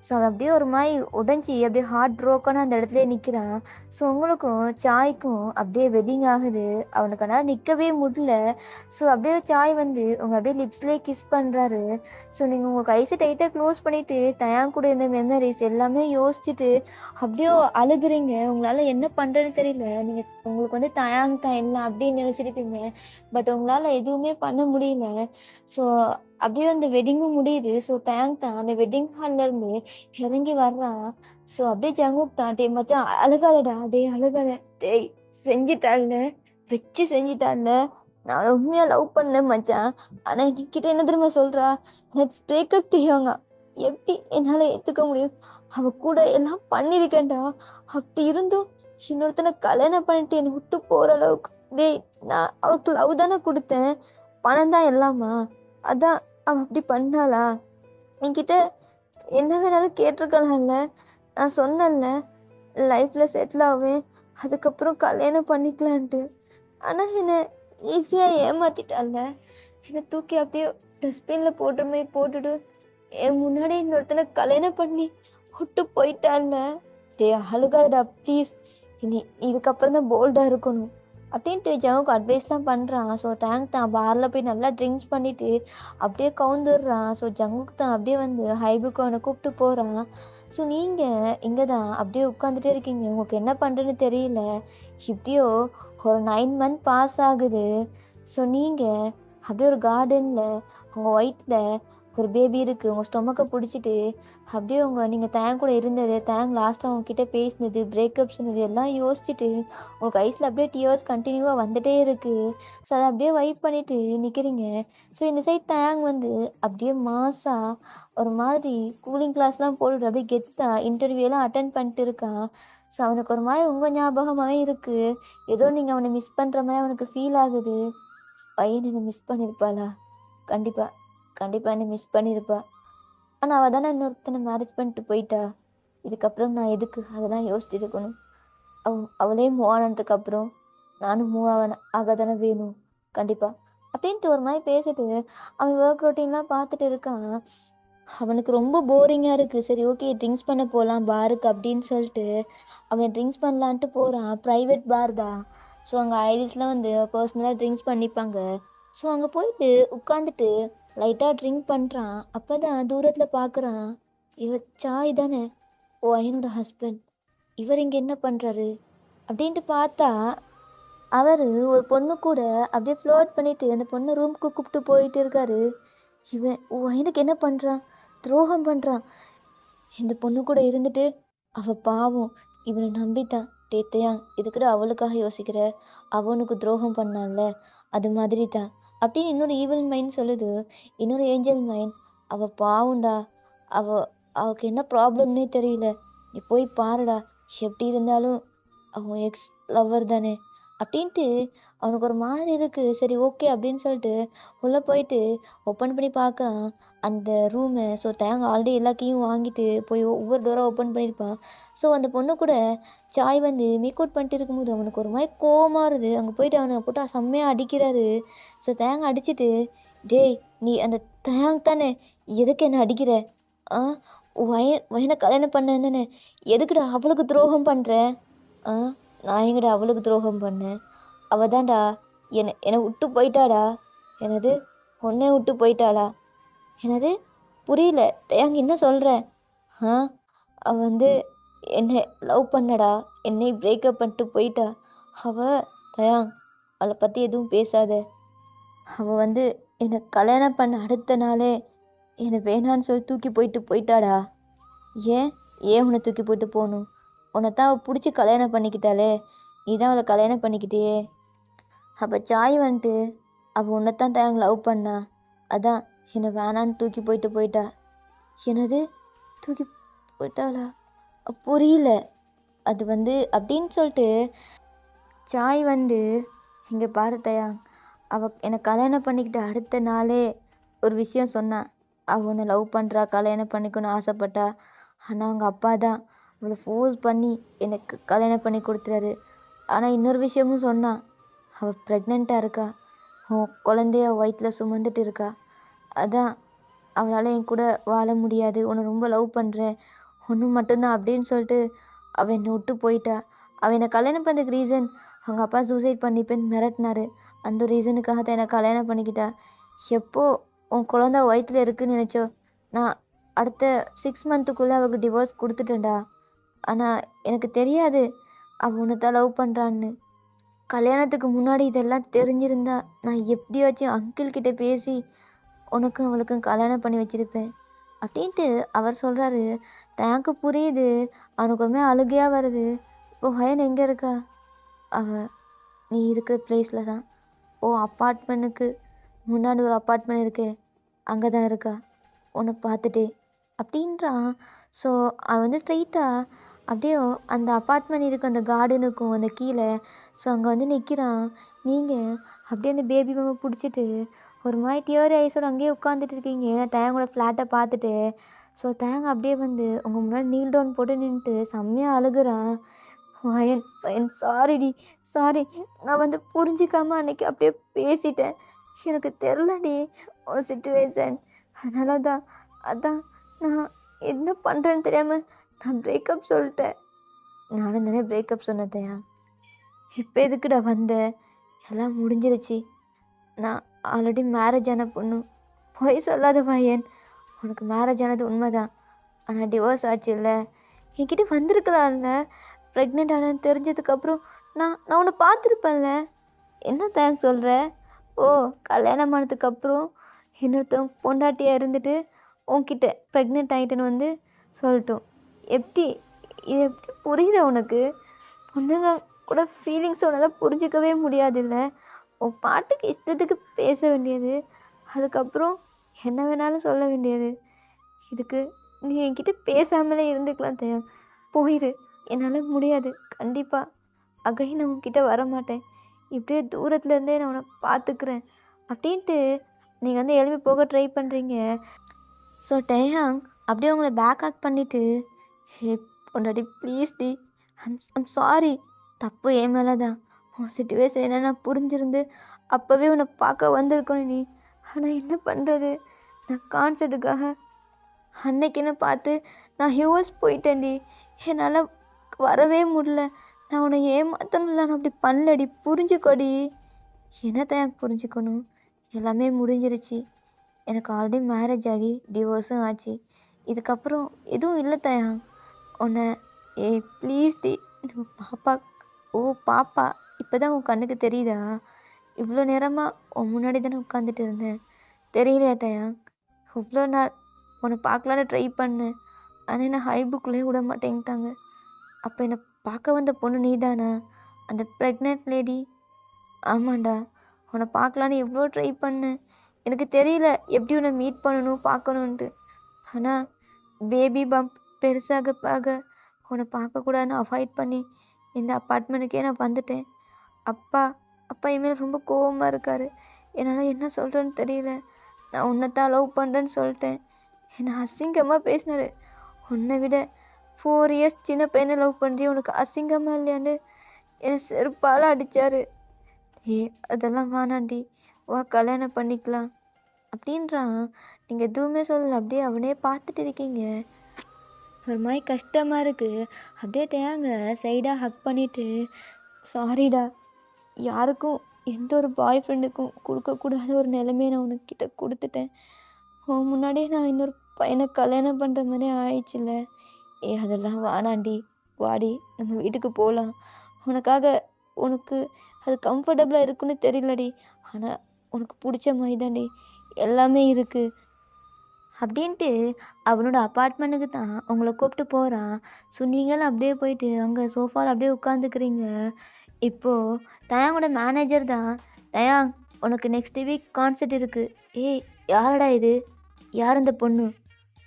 ஸோ அவன் அப்படியே ஒரு மாதிரி உடஞ்சி அப்படியே ஹார்ட் ப்ரோக்கான அந்த இடத்துல நிற்கிறான். ஸோ உங்களுக்கும் சாய்க்கும் அப்படியே வெட்டிங் ஆகுது. அவனுக்கு அதனால் நிற்கவே முடியல. ஸோ அப்படியே சாய் வந்து உங்கள் அப்படியே லிப்ஸ்லேயே கிஸ் பண்ணுறாரு. ஸோ நீங்கள் உங்களுக்கு ஐஸை டைட்டாக க்ளோஸ் பண்ணிவிட்டு தயாங் கூட இருந்த மெமரிஸ் எல்லாமே யோசிச்சுட்டு அப்படியே அழுகுறீங்க. உங்களால் என்ன பண்ணுறதுன்னு தெரியல. நீங்கள் உங்களுக்கு வந்து தயாங் தான் எல்லாம் அப்படின்னு நினச்சிட்டு நெனச்சிருப்பீங்க. பட் உங்களால எதுவுமே பண்ண முடியல. ஸோ அப்படியே அந்த வெட்டிங்கும் முடியுது. ஸோ தேங்க் தான் அந்த வெட்டிங் ஹால்லேருந்து இறங்கி வர்றான். ஸோ அப்படியே ஜங்குக் தான், "டேய் மச்சான் அழுகாதடா, டேய் அழுகாத, டேய் செஞ்சுட்டால்ல, வச்சு செஞ்சுட்டால்ல. நான் உண்மையா லவ் பண்ணேன் மச்சான். ஆனா என்கிட்ட என்ன தெரியுமா சொல்றா? லெட்ஸ் பிரேக்கப் டேயாங்க." எப்படி என்னால ஏத்துக்க முடியும்? அவ கூட எல்லாம் பண்ணியிருக்கேன்டா. அப்படி இருந்தும் இன்னொருத்தனை கல்யாணம் பண்ணிட்டு என்னை விட்டு போற அளவுக்கு, டேய் நான் அவளுக்கு லவ் தானே குடுத்தேன். பணம் தான் எல்லாமா? அதான் அவ அப்படி பண்ணாளா? என்கிட்ட என்ன வேணாலும் கேட்டிருக்கலாம்ல. நான் சொன்னேன்ல, லைஃப்ல செட்டில் ஆவேன். அதுக்கப்புறம் கல்யாணம் பண்ணிக்கலான்ட்டு. ஆனா என்ன ஈஸியா ஏமாத்திட்டாள்ல. என்னை தூக்கி அப்படியே டஸ்ட்பின்ல போடுற மாரி போட்டுட்டு, என் முன்னாடி இன்னொருத்தனை கல்யாணம் பண்ணி விட்டு போயிட்டாள்ல. டேய் அழுகாதடா ப்ளீஸ். இனி இதுக்கப்புறம் தான் போல்டா இருக்கணும். அப்படின்ட்டு ஜவுக்கு அட்வைஸ்லாம் பண்ணுறான். ஸோ தேங்க் தான் பார்ல போய் நல்லா ட்ரிங்க்ஸ் பண்ணிட்டு அப்படியே கவுந்துடுறான். ஸோ ஜங்குக்கு தான் அப்படியே வந்து ஹைபுக்கு அவனை கூப்பிட்டு போகிறான். ஸோ நீங்கள் இங்கே தான் அப்படியே உட்காந்துட்டே இருக்கீங்க. உங்களுக்கு என்ன பண்ணுறதுன்னு தெரியல. இப்படியோ ஒரு 9 மந்த் பாஸ் ஆகுது. ஸோ நீங்கள் அப்படியே ஒரு கார்டனில் உங்கள் ஒயிட்டில் ஒரு பேபி இருக்குது. உங்கள் ஸ்டொமக்கை பிடிச்சிட்டு அப்படியே நீங்கள் தேங்க் கூட இருந்தது, தேங்க் லாஸ்ட்டாக அவங்கக்கிட்ட பேசினது, பிரேக்கப் சொன்னது எல்லாம் யோசிச்சுட்டு உங்களுக்கு ஐஸில் அப்படியே டியர்ஸ் கண்டினியூவாக வந்துட்டே இருக்குது. ஸோ அதை அப்படியே வைப் பண்ணிவிட்டு நிற்கிறீங்க. ஸோ இந்த சைட் தேங்க் வந்து அப்படியே மாஸாக ஒரு மாதிரி கூலிங் கிளாஸ்லாம் போட்டுட்டு அப்படியே கெத்தாக இன்டர்வியூலாம் அட்டன் பண்ணிட்டு இருக்கான். ஸோ அவனுக்கு ஒரு மாதிரி உங்கள் ஞாபகமாகவே இருக்குது. ஏதோ நீங்கள் அவனை மிஸ் பண்ணுற மாதிரி அவனுக்கு ஃபீல் ஆகுது. பையன் என்னை மிஸ் பண்ணியிருப்பாளா? கண்டிப்பாக கண்டிப்பாக என்னை மிஸ் பண்ணியிருப்பா. ஆனால் அவள் தானே இன்னொருத்தனை மேரேஜ் பண்ணிட்டு போயிட்டா. இதுக்கப்புறம் நான் எதுக்கு அதெல்லாம் யோசிச்சுட்டு இருக்கணும்? அவளே மூவ் ஆனதுக்கப்புறம் நானும் மூவ் ஆக தானே வேணும் கண்டிப்பாக. அப்படின்ட்டு ஒரு மாதிரி பேசிட்டு அவன் ஒர்க் ரொட்டீன்லாம் பார்த்துட்டு இருக்கான். அவனுக்கு ரொம்ப போரிங்காக இருக்குது. சரி ஓகே ட்ரிங்க்ஸ் பண்ண போகலாம் பாருக்கு அப்படின்னு சொல்லிட்டு அவன் ட்ரிங்க்ஸ் பண்ணலான்ட்டு போகிறான். ப்ரைவேட் பார் தான். ஸோ அங்கே ஐரிஸ்லாம் வந்து பர்சனலாக ட்ரிங்க்ஸ் பண்ணிப்பாங்க. ஸோ அங்கே போயிட்டு உட்காந்துட்டு லைட்டாக ட்ரிங்க் பண்ணுறான். அப்போ தான் தூரத்தில் பார்க்குறான், இவர் சாய் தானே ஓ என்னோட ஹஸ்பண்ட், இவர் இங்கே என்ன பண்ணுறாரு அப்படின்ட்டு பார்த்தா அவர் ஒரு பொண்ணு கூட அப்படியே ஃப்ளோட் பண்ணிட்டு அந்த பொண்ணு ரூமுக்கு கூப்பிட்டு போயிட்டு இருக்காரு. இவன் எனக்கு என்ன பண்ணுறான், துரோகம் பண்ணுறான். இந்த பொண்ணு கூட இருந்துட்டு அவள் பாவம் இவனை நம்பித்தான். டேத்தையான் இதுக்கிட்ட அவளுக்காக யோசிக்கிற, அவனுக்கு துரோகம் பண்ணான்ல அது மாதிரி தான் அப்படின்னு இன்னொரு ஈவில் மைண்ட் சொல்லுது. இன்னொரு ஏஞ்சல் மைண்ட், அவள் பாவுண்டா, அவளுக்கு என்ன ப்ராப்ளம்னே தெரியல, நீ போய் பாருடா, எப்படி இருந்தாலும் அவன் எக்ஸ் லவ்வர் தானே அப்படின்ட்டு அவனுக்கு ஒரு மாதிரி இருக்குது. சரி ஓகே அப்படின்னு சொல்லிட்டு உள்ளே போயிட்டு ஓப்பன் பண்ணி பார்க்குறான் அந்த ரூமை. ஸோ தேங்க ஆல்ரெடி எல்லா கீயும் வாங்கிட்டு போய் ஒவ்வொரு டோராக ஓப்பன் பண்ணியிருப்பான். ஸோ அந்த பொண்ணு கூட சாய் வந்து மேக் அவுட் பண்ணிட்டு இருக்கும்போது அவனுக்கு ஒரு மாதிரி கோவமாக வருது. அங்கே போயிட்டு அவனை போட்டு செம்மையாக அடிக்கிறாரு. ஸோ தேங்க அடிச்சுட்டு, டேய் நீ அந்த தேங்க் தானே, எதுக்கு என்ன அடிக்கிற? ஆ வயனை கல்யாணம் பண்ணேன் தானே, எதுக்குடா அவளுக்கு துரோகம் பண்ணுற? ஆ நான் எங்கடா அவளுக்கு துரோகம் பண்ணேன்? அவள் தான்டா என்னை விட்டு போயிட்டாடா. என்னது உன்னை விட்டு போயிட்டாளா? என்னது புரியல டேயாங் என்ன சொல்கிற? ஆ அவள் வந்து என்னை லவ் பண்ணடா, என்னை பிரேக்கப் பண்ணிட்டு போயிட்டா. அவள் தயாங் அவளை பற்றி எதுவும் பேசாத. அவள் வந்து என்னை கல்யாணம் பண்ண அடுத்த நாளே என்னை வேணான்னு சொல்லி தூக்கி போயிட்டாடா. ஏன் ஏன் உன்னை தூக்கி போயிட்டு போகணும்? உன்னை தான் அவள் பிடிச்சி கல்யாணம் பண்ணிக்கிட்டாளே, நீ தான் அவளை கல்யாணம் பண்ணிக்கிட்டே. அப்போ சாய் வந்துட்டு அவள் உன்னைத்தான் தான் லவ் பண்ணா, அதான் என்னை வேணான்னு தூக்கி போயிட்டா. என்னது தூக்கி போயிட்டாளா? புரியல. அது வந்து அப்படின்னு சொல்லிட்டு சாய் வந்து, இங்கே பாரு தயாங், அவள் என்னை கல்யாணம் பண்ணிக்கிட்ட அடுத்த நாளே ஒரு விஷயம் சொன்னான். அவள் உன்னை லவ் பண்ணுறா, கல்யாணம் பண்ணிக்கணும்னு ஆசைப்பட்டா. ஆனால் அவங்க அப்பா தான் அவளை ஃபோர்ஸ் பண்ணி எனக்கு கல்யாணம் பண்ணி கொடுத்துறாரு. ஆனால் இன்னொரு விஷயமும் சொன்னான், அவள் ப்ரெக்னெண்ட்டாக இருக்கா, குழந்தைய வயிற்றில் சுமந்துட்டு இருக்கா. அதான் அவளால் என் கூட வாழ முடியாது, உன்னை ரொம்ப லவ் பண்ணுறேன், ஒன்று மட்டும்தான் அப்படின்னு சொல்லிட்டு அவள் என்னை விட்டு போயிட்டா. அவள் என்னை கல்யாணம் பண்ணுறதுக்கு ரீசன் அவங்க அப்பா சூசைட் பண்ணிப்பேன்னு மிரட்டினாரு. அந்த ரீசனுக்காக தான் என்னை கல்யாணம் பண்ணிக்கிட்டா. எப்போ உன் குழந்தை வயிற்றில் இருக்குன்னு நினச்சோ, நான் அடுத்த 6 மந்த்துக்குள்ளே அவளுக்கு டிவோர்ஸ் கொடுத்துட்டேன்டா. ஆனால் எனக்கு தெரியாது அவள் உன்னை தான் லவ் பண்ணுறான்னு. கல்யாணத்துக்கு முன்னாடி இதெல்லாம் தெரிஞ்சிருந்தா நான் எப்படியாச்சும் அங்கிள் கிட்ட பேசி உனக்கும் அவளுக்கும் கல்யாணம் பண்ணி வச்சிருப்பேன் அப்படின்ட்டு அவர் சொல்கிறாரு. எனக்கு புரியுது, அவனுக்கு ஒருமே அழுகையாக வருது. இப்போ ஹயன் எங்கே இருக்கா? அவ நீ இருக்கிற பிளேஸில் தான். அப்பார்ட்மெண்ட்டுக்கு முன்னாடி ஒரு அப்பார்ட்மெண்ட் இருக்கே, அங்கே தான் இருக்கா உன்னை பார்த்துட்டே அப்படின்றான். ஸோ அவன் வந்து ஸ்ட்ரெயிட்டாக அப்படியே அந்த அப்பார்ட்மெண்ட் இருக்கும், அந்த கார்டனுக்கும் அந்த கீழே. ஸோ அங்கே வந்து நிற்கிறான். நீங்கள் அப்படியே அந்த பேபி மாமா பிடிச்சிட்டு ஒரு மாதிரி டியர் ஐஸோடு அங்கேயே உட்காந்துட்டு இருக்கீங்க தேங்கோட ஃப்ளாட்டை பார்த்துட்டு. ஸோ தேங்க அப்படியே வந்து உங்கள் முன்னாடி நீல் டவுன் போட்டு நின்றுட்டு செம்மையாக அழுகுறான். வயன் வயன் சாரிடி, சாரி, நான் வந்து புரிஞ்சிக்காமல் அன்றைக்கி அப்படியே பேசிட்டேன். எனக்கு தெரிலடி ஒரு சுச்சுவேஷன், அதனால தான் அதான் நான் என்ன பண்ணுறேன்னு தெரியாமல் நான் பிரேக்கப் சொல்லிட்டேன். நானும் தானே பிரேக்கப் சொன்னதையா, இப்போ எதுக்குடா வந்த? எல்லாம் முடிஞ்சிருச்சு. நான் ஆல்ரெடி மேரேஜ் ஆன பொண்ணு. போய் சொல்லாத வயன், உனக்கு மேரேஜ் ஆனது உண்மைதான், ஆனால் டிவோர்ஸ் ஆச்சு இல்லை. என்கிட்ட வந்திருக்கலாம்ல, ப்ரெக்னென்ட் ஆனன்னு தெரிஞ்சதுக்கப்புறம் நான் நான் உன்னை பார்த்துருப்பேன்ல. என்ன தேங்க்ஸ் சொல்கிற? கல்யாணம் ஆனதுக்கப்புறம் இன்னொருத்தவங்க பொண்டாட்டியாக இருந்துட்டு உன்கிட்ட ப்ரெக்னென்ட் ஆகிட்டேன்னு வந்து சொல்லட்டும். எப்படி இது எப்படி புரியுதா உனக்கு? பொண்ணுங்க கூட ஃபீலிங்ஸ் உன்னால் புரிஞ்சிக்கவே முடியாதுல்ல. உன் பாட்டுக்கு இஷ்டத்துக்கு பேச வேண்டியது, அதுக்கப்புறம் என்ன வேணாலும் சொல்ல வேண்டியது. இதுக்கு நீ என்கிட்ட பேசாமலே இருந்துக்கலாம் தயா. போயிரு, என்னால் முடியாது. கண்டிப்பாக அகைன் நான் உன்கிட்ட வரமாட்டேன். இப்படியே தூரத்துலேருந்தே நான் உன்னை பார்த்துக்கிறேன் அப்படின்ட்டு நீங்கள் வந்து எழுப்பி போக ட்ரை பண்ணுறீங்க. ஸோ டேஹாங் அப்படியே உங்களை பேக் ஆக் பண்ணிவிட்டு, ஹே பொண்டாட்டி ப்ளீஸ் டி, ஐம் சாரி, தப்பு என் மேலே தான். உன் சிச்சுவேஷன் என்னென்னா புரிஞ்சிருந்து அப்போவே உன்னை பார்க்க வந்திருக்கணும் நீ. ஆனால் என்ன பண்ணுறது, நான் கான்சர்ட்டுக்காக அன்னைக்குன்னு பார்த்து நான் யூஎஸ் போயிட்டேன்டி. என்னால் வரவே முடியல. நான் உன்னை ஏமாத்தணும்ல, நான் அப்படி பண்ணலடி, புரிஞ்சுக்கோடி. என்னத்தை எனக்கு புரிஞ்சுக்கணும்? எல்லாமே முடிஞ்சிருச்சு. எனக்கு ஆல்ரெடி மேரேஜ் ஆகி டிவோர்ஸும் ஆச்சு. இதுக்கப்புறம் எதுவும் இல்லை தயா. உன்னை ப்ளீஸ் டி, பாப்பா பாப்பா இப்போ தான் உன் கண்ணுக்கு தெரியுதா? இவ்வளோ நேரமாக உன் முன்னாடி தானே உட்காந்துட்டு இருந்தேன், தெரியலையா தயா? இவ்வளோ நாள் உன்னை பார்க்கலான்னு ட்ரை பண்ணேன், ஆனால் என்ன ஹை புக்லேயே விட மாட்டேங்கிட்டாங்க. அப்போ என்னை பார்க்க வந்த பொண்ணு நீ தானா, அந்த ப்ரெக்னென்ட் லேடி? ஆமாண்டா, உன்னை பார்க்கலான்னு எவ்வளோ ட்ரை பண்ணேன். எனக்கு தெரியல எப்படி உன்னை மீட் பண்ணணும் பார்க்கணுன்ட்டு. ஆனால் பேபி பம்ப் பெருசாக உன்னை பார்க்கக்கூடாதுன்னு அவாய்ட் பண்ணி இந்த அப்பார்ட்மெண்ட்டுக்கே நான் வந்துட்டேன். அப்பா அப்பா இனிமேல் ரொம்ப கோவமாக இருக்கார். என்னால் என்ன சொல்கிறேன்னு தெரியல. நான் உன்னைத்தான் லவ் பண்ணுறேன்னு சொல்லிட்டேன். என்னை அசிங்கமாக பேசினார். உன்னை விட 4 இயர்ஸ் சின்ன பையனை லவ் பண்ணுறிய, உனக்கு அசிங்கமாக இல்லையான்னு என்னை செருப்பால் அடித்தார். அதெல்லாம் வேணாண்டி, வா கல்யாணம் பண்ணிக்கலாம் அப்படின்றான். நீங்கள் எதுவுமே சொல்லலை, அப்படியே அவனே பார்த்துட்டு இருக்கீங்க. ஒரு மாதிரி கஷ்டமாக இருக்குது. அப்படியே தேங்க சைடாக ஹக் பண்ணிவிட்டு, சாரிடா, யாருக்கும் எந்த ஒரு பாய் ஃப்ரெண்டுக்கும் கொடுக்கக்கூடாத ஒரு நிலைமையை நான் உனக்கிட்ட கொடுத்துட்டேன். முன்னாடியே நான் இன்னொரு பையனை கல்யாணம் பண்ணுற மாதிரி ஆயிடுச்சுல்ல. அதெல்லாம் வானாண்டி, வாடி நம்ம வீட்டுக்கு போகலாம். உனக்கு அது கம்ஃபர்டபுளாக இருக்குன்னு தெரியலடி, ஆனால் உனக்கு பிடிச்ச மாதிரி தாண்டி எல்லாமே இருக்குது அப்படின்ட்டு அவனோட அப்பார்ட்மெண்ட்டுக்கு தான் உங்களை கூப்பிட்டு போகிறான். ஸோ நீங்களும் அப்படியே போயிட்டு அங்கே சோஃபாவில் அப்படியே உட்காந்துக்கிறீங்க. இப்போது தயாங்கோட மேனேஜர் தான், தயாங் உனக்கு நெக்ஸ்ட் வீக் கான்சர்ட் இருக்குது. யாரடா இது, யார் இந்த பொண்ணு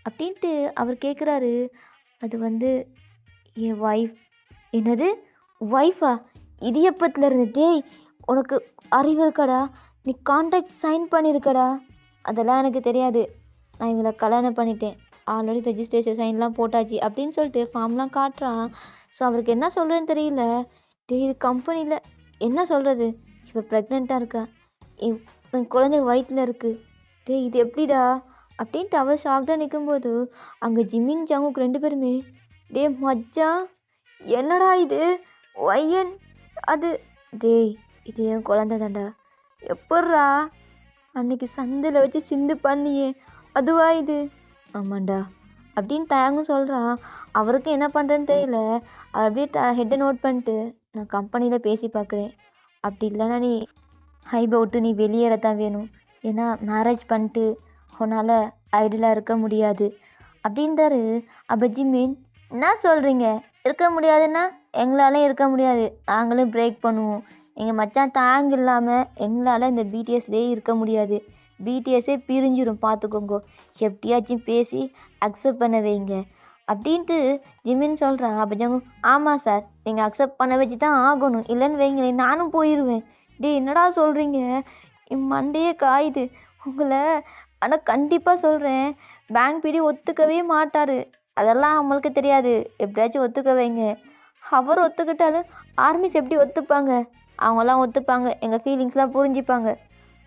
அப்படின்ட்டு அவர் கேட்குறாரு. அது வந்து என் ஒய்ஃப். என்னது ஒய்ஃபா? இது எப்பத்தில் இருந்து? உனக்கு அறிவு இருக்கடா, நீ கான்ட்ராக்ட் சைன் பண்ணியிருக்கடா? அதெல்லாம் எனக்கு தெரியாது, நான் இவங்களை கல்யாணம் பண்ணிட்டேன், ஆல்ரெடி ரெஜிஸ்ட்ரேஷன் சைன்லாம் போட்டாச்சு அப்படின்னு சொல்லிட்டு ஃபார்ம்லாம் காட்டுறான். ஸோ அவருக்கு என்ன சொல்கிறேன்னு தெரியல. இது கம்பெனியில் என்ன சொல்கிறது, இப்போ ப்ரெக்னெண்ட்டாக இருக்கா, என் குழந்தை வயிற்றில் இருக்குது, இது எப்படிடா அப்படின்ட்டு அவர் ஷாக்டாக நிற்கும்போது அங்கே ஜிம்மின் ஜாங்குக்கு 2 பேருமே, மச்சான் என்னடா இது ஒய்யன், அது இது என் குழந்தை தாண்டா, எப்பட்றா அன்னைக்கு சந்தில் வச்சு சிந்து பண்ணியே அதுவா இது? ஆமாண்டா அப்படின்னு தயாங்கும் சொல்கிறான். அவருக்கும் என்ன பண்ணுறேன்னு தெரியல. அவர் அப்படியே ஹெட்டை நோட் பண்ணிட்டு, நான் கம்பெனியில் பேசி பார்க்குறேன், அப்படி இல்லைன்னா நீ ஹைபை விட்டு நீ வெளியேறத்தான் வேணும். ஏன்னா மேரேஜ் பண்ணிட்டு உன்னால் ஐடியலாக இருக்க முடியாது அப்படின்றாரு. அப்போ ஜிமின், என்ன சொல்கிறீங்க? இருக்க முடியாதுன்னா எங்களால் இருக்க முடியாது, நாங்களும் பிரேக் பண்ணுவோம். எங்கள் மச்சான் தாங்க இல்லாமல் எங்களால் இந்த பிடிஎஸ்லேயே இருக்க முடியாது, பிடிஎஸ்ஸே பிரிஞ்சிடும் பார்த்துக்கோங்க, எப்படியாச்சும் பேசி அக்செப்ட் பண்ண வைங்க அப்படின்ட்டு ஜிமின் சொல்கிறான். அப்போ ஜங்குக், ஆமாம் சார், நீங்கள் அக்செப்ட் பண்ண வச்சு தான் ஆகணும், இல்லைன்னு வைங்களேன் நானும் போயிடுவேன். என்னடா சொல்கிறீங்க? மண்டையே காயுது உங்களை. ஆனால் கண்டிப்பாக சொல்கிறேன், பேங்க் பிடி ஒத்துக்கவே மாட்டார், அதெல்லாம் நம்மளுக்கு தெரியாது, எப்படியாச்சும் ஒத்துக்க வைங்க. அவர் ஒத்துக்கிட்டாலும் ஆர்மிஸ் எப்படி ஒத்துப்பாங்க? அவங்களாம் ஒத்துப்பாங்க, எங்கள் ஃபீலிங்ஸ்லாம் புரிஞ்சுப்பாங்க.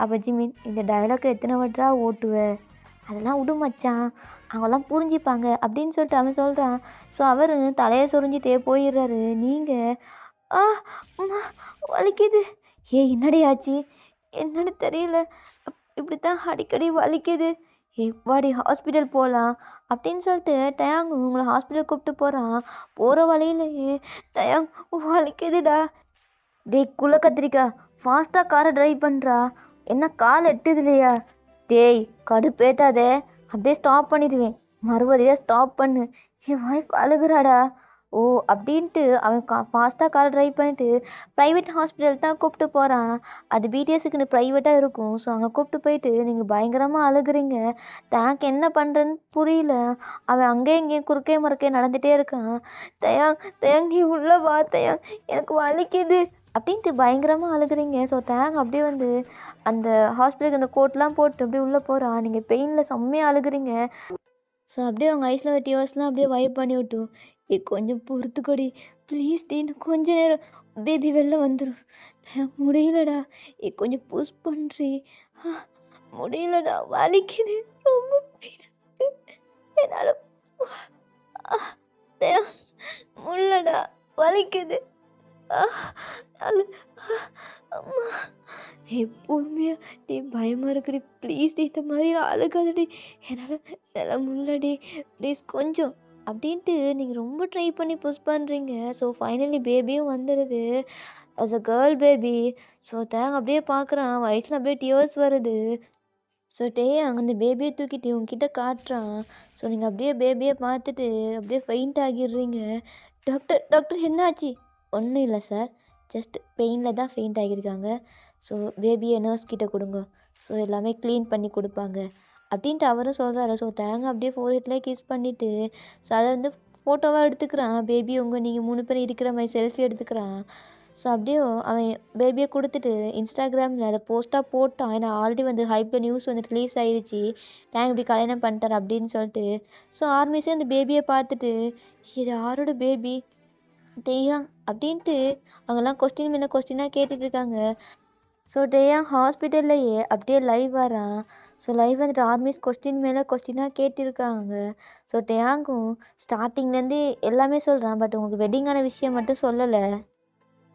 அப்போ ஜிமின், இந்த டயலாக் எத்தனை வாட்டா ஓட்டுவ? அதெல்லாம் விடு மச்சான், அவங்களாம் புரிஞ்சுப்பாங்க அப்படின்னு சொல்லிட்டு அவன் சொல்கிறான். ஸோ அவர் தலையை சொரிஞ்சிட்டே போயிடுறாரு. நீங்கள் ஆ அம்மா வலிக்குது. என்னடி ஆச்சு? என்னன்னு தெரியல, இப்படி தான் அடிக்கடி வலிக்குது. வாடி ஹாஸ்பிட்டல் போகலாம் அப்படின்னு சொல்லிட்டு டயாங் உங்களை ஹாஸ்பிட்டல் கூப்பிட்டு போகிறான். போகிற வழியிலேயே டயாங், வலிக்குதுடா. குள்ள கத்திரிக்கா, ஃபாஸ்ட்டாக காரை ட்ரைவ் பண்ணுறா, என்ன கால் எட்டுது இல்லையா? கடுப்பேத்தாதே, அப்படியே ஸ்டாப் பண்ணிடுவேன், மறுபடியும் ஸ்டாப் பண்ணு, என் ஒய்ஃப் அழுகுறாடா. ஓ அப்படின்ட்டு அவன் ஃபாஸ்ட்டாக கார் ட்ரைவ் பண்ணிட்டு ப்ரைவேட் ஹாஸ்பிட்டல் தான் கூப்பிட்டு போகிறான். அது பிடிஎஸ்க்குன்னு ப்ரைவேட்டாக இருக்கும். ஸோ அங்கே கூப்பிட்டு போயிட்டு நீங்கள் பயங்கரமாக அழுகுறீங்க, டேங்க் என்ன பண்ணுறன்னு புரியல, அவன் அங்கேயும் இங்கேயும் குறுக்கே முறுக்கே நடந்துகிட்டே இருக்கான். தயாங் நீ உள்ள வா தயாங், எனக்கு வலிக்குது அப்படின்ட்டு பயங்கரமாக அழுகுறீங்க. ஸோ தேங் அப்படியே வந்து அந்த ஹாஸ்பிட்டலுக்கு அந்த கோட்லாம் போட்டு அப்படியே உள்ளே போகிறான். நீங்கள் பெயினில் செம்மையாக அழுகுறீங்க. ஸோ அப்படியே அவங்க ஐஸில் ஒரு டியர்ஸ்லாம் அப்படியே வைப் பண்ணி விட்டோம். கொஞ்சம் பொறுத்துக்கொடி ப்ளீஸ் இன்னும் கொஞ்ச நேரம், பேபி வெளில வந்துடும், முடியலடா, கொஞ்சம் புஷ் பண்ணுறி, முடியலடா, வலிக்குது, ரொம்ப என்னால் முடியலடா, வலிக்குது, அம்மா பொறுமையா, பயமாக இருக்குடி, ப்ளீஸ் இந்த மாதிரி அழுகாதடி, என்னால் முடியலடி, ப்ளீஸ் கொஞ்சம் அப்படின்ட்டு நீங்கள் ரொம்ப ட்ரை பண்ணி புஷ் பண்ணுறீங்க. ஸோ ஃபைனலி பேபியும் வந்துடுது, as a girl baby. So தேங்க அப்படியே பார்க்குறான், வயசில் அப்படியே டியர்ஸ் வருது. ஸோ அங்கே அந்த பேபியை தூக்கிட்டு உங்ககிட்ட காட்டுறான். ஸோ நீங்கள் அப்படியே பேபியை பார்த்துட்டு அப்படியே ஃபெயிண்ட் ஆகிடுறீங்க. டாக்டர் டாக்டர் என்னாச்சு? ஒன்றும் இல்லை சார், ஜஸ்ட் பெயினில் தான் ஃபெயிண்ட் ஆகியிருக்காங்க. ஸோ பேபியை நர்ஸ் கிட்ட கொடுங்க, ஸோ எல்லாமே க்ளீன் பண்ணி கொடுப்பாங்க அப்படின்ட்டு அவரும் சொல்கிறாரு. ஸோ தேங்க அப்படியே ஃபோர்ஹெட்லேயே கிஸ் பண்ணிவிட்டு ஸோ அதை வந்து ஃபோட்டோவாக எடுத்துக்கிறான். பேபி நீங்கள் 3 பேர் இருக்கிற மாதிரி செல்ஃபி எடுத்துக்கிறான். ஸோ அப்படியே அவன் பேபியை கொடுத்துட்டு இன்ஸ்டாகிராமில் அதை போஸ்ட்டாக போட்டான். ஏன்னா ஆல்ரெடி வந்து ஹைப்பில் நியூஸ் வந்து ரிலீஸ் ஆகிடுச்சி, டேங் இப்படி கல்யாணம் பண்ணிட்டார் அப்படின்னு சொல்லிட்டு. ஸோ ஆர்மிஸே அந்த பேபியை பார்த்துட்டு, இது யாரோட பேபி டேயாங் அப்படின்ட்டு அவங்கெல்லாம் கொஸ்டின் மேலே கொஸ்டினாக கேட்டுட்ருக்காங்க. ஸோ டேயாங் ஹாஸ்பிட்டல்லையே அப்படியே லைவ் வரான். ஸோ லைவ் வந்துட்டு ஆர்மிஸ் கொஸ்டின் மேலே கொஸ்டினாக கேட்டிருக்காங்க. ஸோ டேயாங்கும் ஸ்டார்டிங்லேருந்து எல்லாமே சொல்கிறான், பட் உங்களுக்கு வெட்டிங்கான விஷயம் மட்டும் சொல்லலை.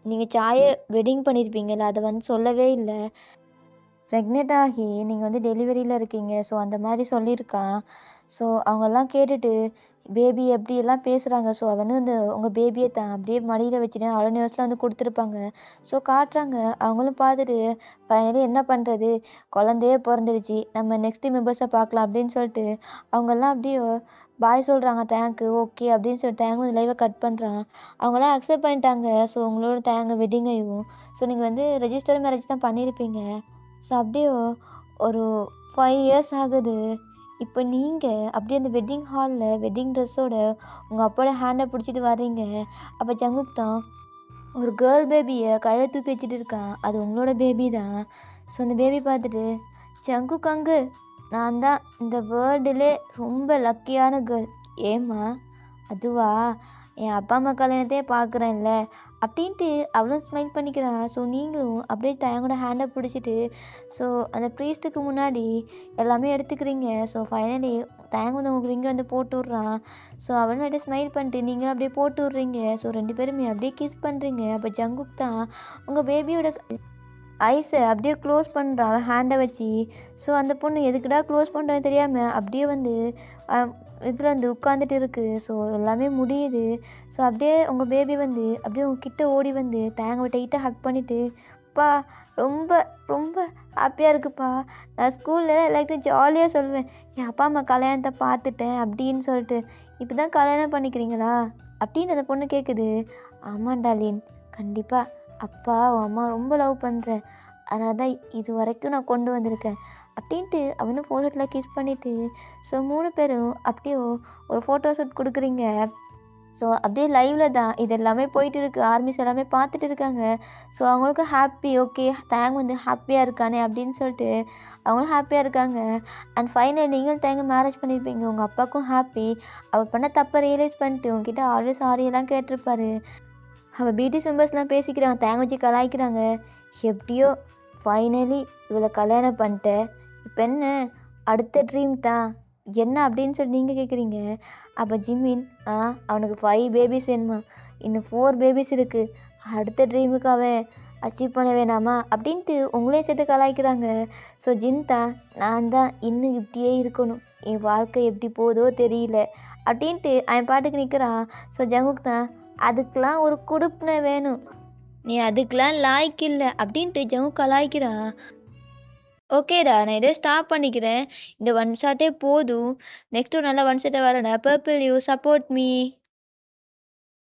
நீங்கள் சாயை வெட்டிங் பண்ணியிருப்பீங்கள்ல, அதை வந்து சொல்லவே இல்லை. ப்ரெக்னென்ட் ஆகி நீங்கள் வந்து டெலிவரியில் இருக்கீங்க, ஸோ அந்த மாதிரி சொல்லியிருக்கான். ஸோ அவங்கெல்லாம் கேட்டுட்டு பேபி எப்படியெல்லாம் பேசுகிறாங்க. ஸோ அவனு வந்து உங்கள் பேபியை தான் அப்படியே மடியில் வச்சுட்டு அலனியர்ஸ்லாம் வந்து கொடுத்துருப்பாங்க. ஸோ காட்டுறாங்க, அவங்களும் பார்த்துட்டு பையனே என்ன பண்ணுறது, குழந்தையே பிறந்துடுச்சு, நம்ம நெக்ஸ்ட்டு மெம்பர்ஸை பார்க்கலாம் அப்படின்னு சொல்லிட்டு அவங்கெல்லாம் அப்படியே பாய் சொல்கிறாங்க தேங்க்கு. ஓகே அப்படின்னு சொல்லிட்டு தேங்க் வந்து லைவை கட் பண்ணுறான். அவங்களாம் அக்செப்ட் பண்ணிட்டாங்க. ஸோ உங்களோட தேங்க வெட்டிங்கையும் ஸோ நீங்கள் வந்து ரெஜிஸ்டர் மேரேஜ் தான் பண்ணியிருப்பீங்க. ஸோ அப்படியே ஒரு 5 இயர்ஸ் ஆகுது. இப்போ நீங்கள் அப்படியே அந்த வெட்டிங் ஹாலில் வெட்டிங் ட்ரெஸ்ஸோட உங்கள் அப்பாவோட ஹேண்டை பிடிச்சிட்டு வர்றீங்க. அப்போ ஜங்குக் தான் ஒரு கேர்ள் பேபியை கையில் தூக்கி வச்சுட்டு இருக்கான். அது உங்களோட பேபி தான். ஸோ அந்த பேபி பார்த்துட்டு, ஜங்குக் அங்கிள், நான் தான் இந்த வேர்ல்டுலே ரொம்ப லக்கியான கேர்ள். ஏம்மா? அதுவா, என் அப்பா அம்மா கல்யாணத்தையே பார்க்குறேன்ல அப்படின்ட்டு அவளும் ஸ்மைல் பண்ணிக்கிறா. ஸோ நீங்களும் அப்படியே தயங்கோட ஹேண்டை பிடிச்சிட்டு ஸோ அந்த ப்ரீஸ்ட்டுக்கு முன்னாடி எல்லாமே எடுத்துக்கிறீங்க. ஸோ ஃபைனலி தயங்க வந்து உங்களுக்கு இங்கே வந்து போட்டு விட்றான். ஸோ அவளும் அப்படியே ஸ்மைல் பண்ணிட்டு நீங்களும் அப்படியே போட்டு விட்றீங்க. ஸோ 2 பேருமே அப்படியே கிஸ் பண்ணுறீங்க. அப்போ ஜங்குக் தான் உங்கள் பேபியோட ஐஸை அப்படியே க்ளோஸ் பண்ணுறான் ஹேண்டை வச்சு. ஸோ அந்த பொண்ணு எதுக்குடா க்ளோஸ் பண்ணுறது தெரியாமல் அப்படியே வந்து இதில் வந்து உட்காந்துட்டு இருக்குது. ஸோ எல்லாமே முடியுது. ஸோ அப்படியே உங்கள் பேபி வந்து அப்படியே உங்ககிட்ட ஓடி வந்து தேங்க டைட்டாக ஹக் பண்ணிவிட்டு அப்பா ரொம்ப ரொம்ப ஹாப்பியாக இருக்குப்பா. நான் ஸ்கூல்ல எல்லார்கிட்டயும் ஜாலியா சொல்லுவேன். என் அப்பா, அம்மா கல்யாணத்த பார்த்துட்டேன் அப்படின்னு சொல்லிட்டு. இப்ப தான் கல்யாணம் பண்ணிக்கிறீங்களா? அப்படின்னு அந்த பொண்ணு கேட்குது. ஆமாம் டார்லின். கண்டிப்பா. அப்பா, உன் அம்மா ரொம்ப லவ் பண்றேன். அதனால தான் இதுவரைக்கும் நான் கொண்டு வந்திருக்கேன். அப்படின்ட்டு அவனும் ஃபோர்ஹெட்ல கிஸ் பண்ணிட்டு, ஸோ 3 பேரும் அப்படியே ஒரு ஃபோட்டோ ஷூட் குடுக்குறீங்க. ஸோ அப்படியே லைவ்ல தான் இது எல்லாமே போயிட்டு இருக்கு. ஆர்மிஸ் எல்லாமே பார்த்துட்டு இருக்காங்க. ஸோ அவங்களுக்கும் ஹாப்பி. ஓகே தேங் வந்து ஹாப்பியாக இருக்கானே அப்படின்னு சொல்லிட்டு அவங்களும் ஹாப்பியாக இருக்காங்க. அண்ட் ஃபைனல் நீங்களும் தேங்க மேரேஜ் பண்ணியிருப்பீங்க. உங்கள் அப்பாவுக்கும் ஹாப்பி. அவள் பண்ண தப்பை ரியலைஸ் பண்ணிட்டு உங்ககிட்ட ஆல்ரெடி சாரி எல்லாம் கேட்டிருப்பாரு. அவள் பிடிஎஸ் மெம்பர்ஸ்லாம் பேசிக்கிறாங்க. தேங்க வச்சு கலாய்க்கிறாங்க. எப்படியோ ஃபைனலி இவளை கல்யாணம் பண்ணிட்டேன். இப்போ என்ன அடுத்த ட்ரீம் தான் என்ன அப்படின்னு சொல்லி நீங்கள் கேட்குறீங்க. அப்போ ஜிம்மின் அவனுக்கு 5 பேபிஸ் வேணுமா, இன்னும் 4 பேபிஸ் இருக்குது, அடுத்த ட்ரீமுக்கு அவன் அச்சீவ் பண்ண வேணாமா அப்படின்ட்டு உங்களையும் சேர்த்து கலாய்க்கிறாங்க. ஸோ ஜின்தா நான் தான் இன்னும் இப்படியே இருக்கணும், என் வாழ்க்கை எப்படி போதோ தெரியல அப்படின்ட்டு அவன் பாட்டுக்கு நிற்கிறான். ஸோ ஜங்குக் தான் அதுக்கெலாம் ஒரு குடுப்பினை வேணும், நீ அதுக்கெலாம் லாய்க்கு இல்லை அப்படின்ட்டு ஜங்குக் கலாய்க்கிறான். ஓகேடா நான் இதை ஸ்டாப் பண்ணிக்கிறேன். இந்த ஒன் ஷாட்டே போதும். நெக்ஸ்ட் ஒரு நல்ல ஒன் ஷாட்டை வரேன்டா. Purple you support me.